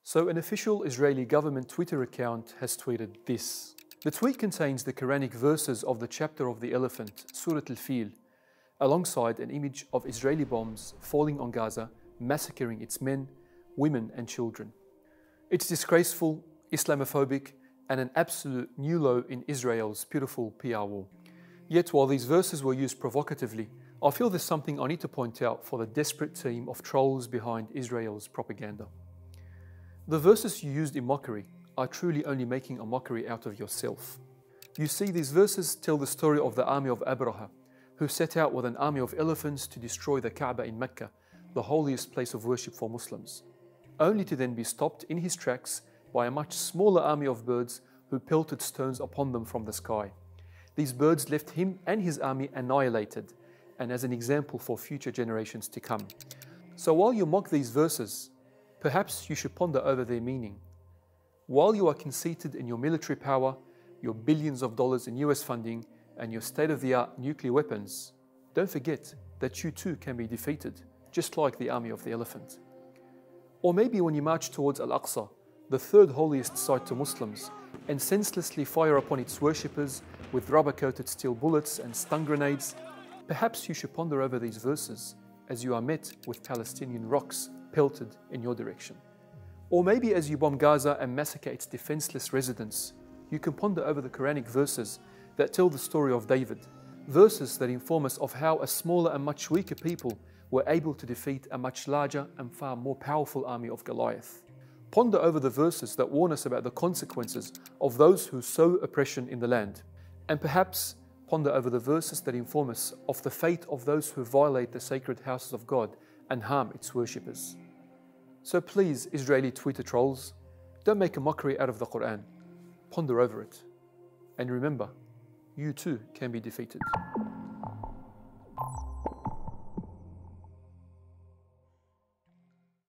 So an official Israeli government Twitter account has tweeted this. The tweet contains the Quranic verses of the chapter of the elephant, Surah Al-Fil, alongside an image of Israeli bombs falling on Gaza, massacring its men, women and children. It's disgraceful, Islamophobic, and an absolute new low in Israel's beautiful PR war. Yet while these verses were used provocatively, I feel there's something I need to point out for the desperate team of trolls behind Israel's propaganda. The verses you used in mockery are truly only making a mockery out of yourself. You see, these verses tell the story of the army of Abraha, who set out with an army of elephants to destroy the Kaaba in Mecca, the holiest place of worship for Muslims, only to then be stopped in his tracks by a much smaller army of birds who pelted stones upon them from the sky. These birds left him and his army annihilated, and as an example for future generations to come. So while you mock these verses, perhaps you should ponder over their meaning. While you are conceited in your military power, your billions of dollars in US funding, and your state-of-the-art nuclear weapons, don't forget that you too can be defeated, just like the army of the elephant. Or maybe when you march towards Al-Aqsa, the third holiest site to Muslims, and senselessly fire upon its worshippers with rubber-coated steel bullets and stun grenades, perhaps you should ponder over these verses as you are met with Palestinian rocks pelted in your direction. Or maybe as you bomb Gaza and massacre its defenseless residents, you can ponder over the Quranic verses that tell the story of David, verses that inform us of how a smaller and much weaker people were able to defeat a much larger and far more powerful army of Goliath. Ponder over the verses that warn us about the consequences of those who sow oppression in the land, and perhaps ponder over the verses that inform us of the fate of those who violate the sacred houses of God and harm its worshippers. So please, Israeli Twitter trolls, don't make a mockery out of the Quran. Ponder over it. And remember, you too can be defeated.